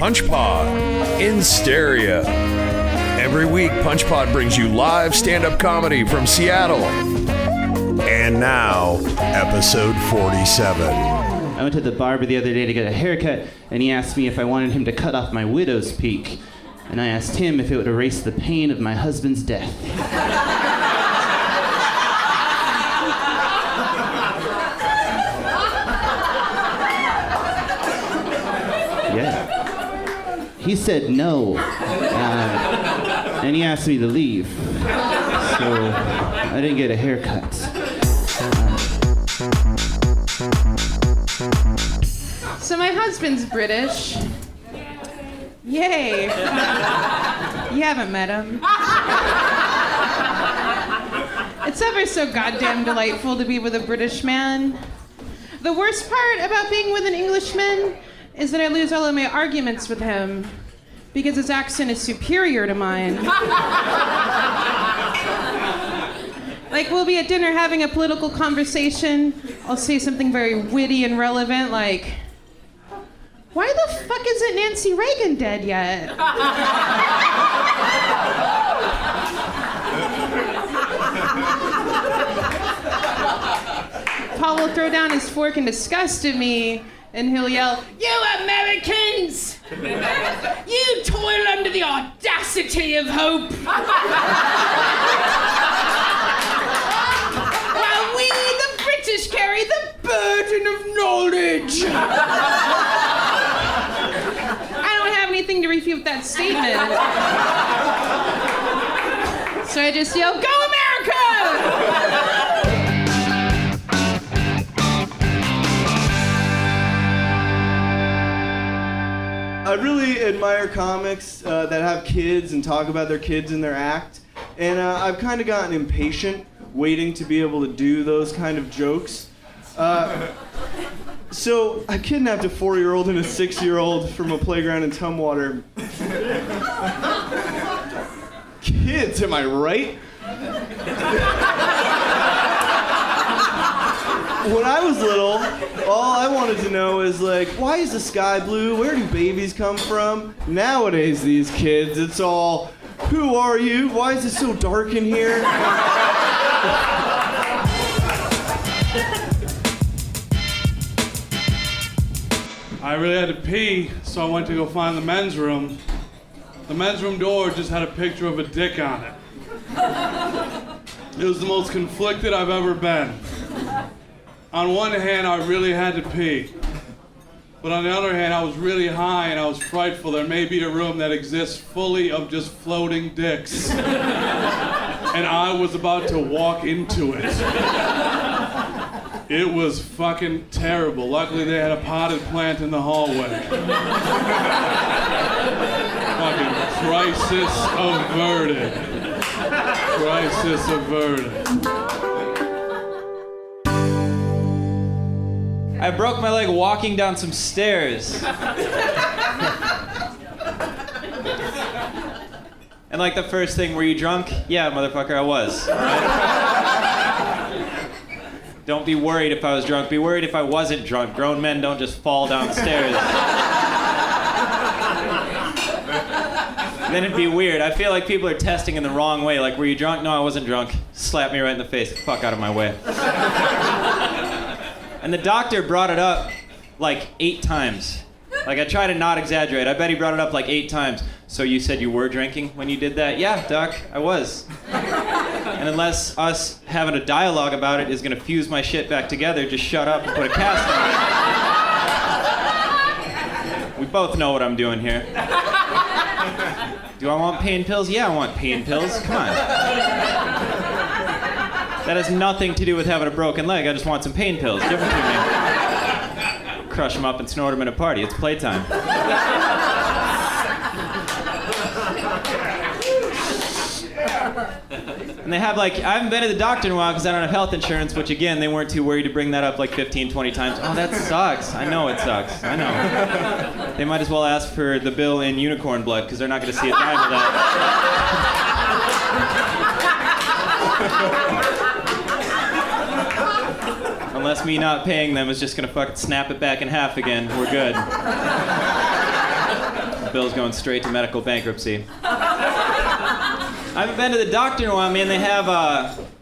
PunchPod in stereo. Every week, PunchPod brings you live stand-up comedy from Seattle. And now, episode 47. I went to the barber the other day to get a haircut, and he asked me if I wanted him to cut off my widow's peak. And I asked him if it would erase the pain of my husband's death. Yeah. He said no. And he asked me to leave. So I didn't get a haircut. So my husband's British. Yay. You haven't met him. It's ever so goddamn delightful to be with a British man. The worst part about being with an Englishman is that I lose all of my arguments with him because his accent is superior to mine. Like, we'll be at dinner having a political conversation. I'll say something very witty and relevant, like, why the fuck isn't Nancy Reagan dead yet? Paul will throw down his fork in disgust at me, and he'll yell, "You Americans! You toil under the audacity of hope! While we, the British, carry the burden of knowledge!" I don't have anything to refute that statement. So I just yell, "Go America!" I really admire comics that have kids and talk about their kids in their act. And I've kind of gotten impatient waiting to be able to do those kind of jokes. So I kidnapped a 4-year-old and a 6-year-old from a playground in Tumwater. Kids, am I right? When I was little, all I wanted to know is like, why is the sky blue? Where do babies come from? Nowadays, these kids, it's all, who are you? Why is it so dark in here? I really had to pee, so I went to go find the men's room. The men's room door just had a picture of a dick on it. It was the most conflicted I've ever been. On one hand, I really had to pee. But on the other hand, I was really high and I was frightful. There may be a room that exists fully of just floating dicks. And I was about to walk into it. It was fucking terrible. Luckily, they had a potted plant in the hallway. Fucking crisis averted. Crisis averted. I broke my leg walking down some stairs. And like the first thing, were you drunk? Yeah, motherfucker, I was. Don't be worried if I was drunk. Be worried if I wasn't drunk. Grown men don't just fall downstairs. Then it'd be weird. I feel like people are testing in the wrong way. Like, were you drunk? No, I wasn't drunk. Slap me right in the face. Fuck out of my way. And the doctor brought it up like 8 times. Like, I try to not exaggerate. I bet he brought it up like 8 times. So you said you were drinking when you did that? Yeah, doc, I was. And unless us having a dialogue about it is gonna fuse my shit back together, just shut up and put a cast on it. We both know what I'm doing here. Do I want pain pills? Yeah, I want pain pills. Come on. That has nothing to do with having a broken leg. I just want some pain pills. Different from me. Crush them up and snort them in a party. It's playtime. And they have like, I haven't been to the doctor in a while because I don't have health insurance, which again, they weren't too worried to bring that up like 15, 20 times. Oh, that sucks. I know it sucks. I know. They might as well ask for the bill in unicorn blood because they're not going to see a dime of that. Unless me not paying them is just gonna fucking snap it back in half again, we're good. bill's going straight to medical bankruptcy. I haven't been to the doctor in a while, man.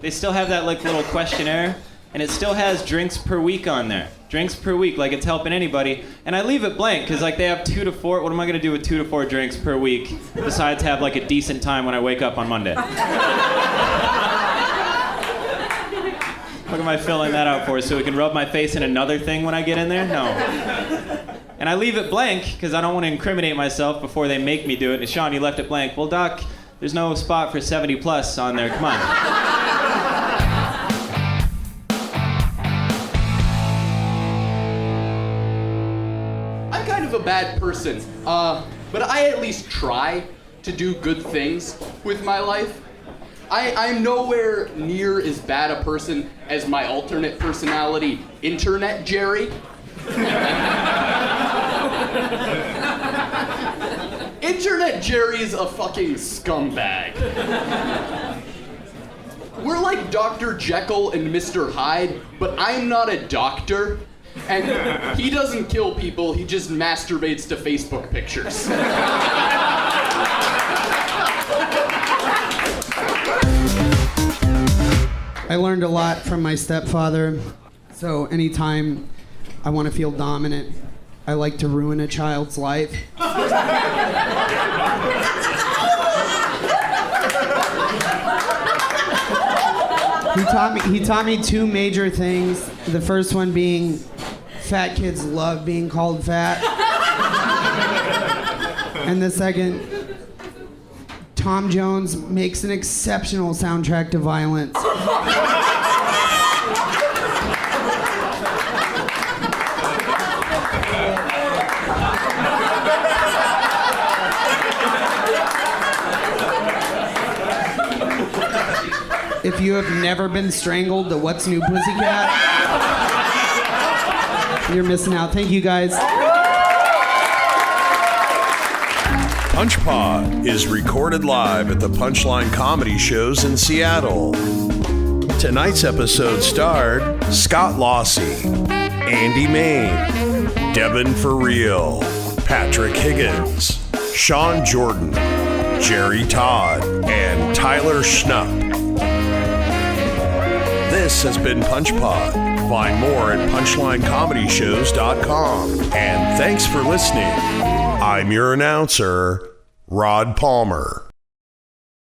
They still have that like little questionnaire, and it still has drinks per week on there. Drinks per week, like it's helping anybody. And I leave it blank, because like they have 2 to 4. What am I gonna do with 2 to 4 drinks per week, besides have like a decent time when I wake up on Monday? What am I filling that out for? So we can rub my face in another thing when I get in there? No. And I leave it blank because I don't want to incriminate myself before they make me do it. And Sean, you left it blank. Well, Doc, there's no spot for 70 plus on there. Come on. I'm kind of a bad person, but I at least try to do good things with my life. I'm nowhere near as bad a person as my alternate personality, Internet Jerry. Internet Jerry's a fucking scumbag. We're like Dr. Jekyll and Mr. Hyde, but I'm not a doctor. And he doesn't kill people, he just masturbates to Facebook pictures. I learned a lot from my stepfather. So anytime I want to feel dominant, I like to ruin a child's life. He taught me 2 major things. The first one being fat kids love being called fat. And the second, Tom Jones makes an exceptional soundtrack to violence. If you have never been strangled to What's New Pussycat, you're missing out. Thank you, guys. PunchPod is recorded live at the Punchline comedy shows in Seattle. Tonight's episode starred Scott Lawsey, Andy Main, Devin For Real, Patrick Higgins, Sean Jordan, Jerry Todd, and Tyler Schnupp. This has been PunchPod. Find more at punchlinecomedyshows.com. And thanks for listening. I'm your announcer, Rod Palmer.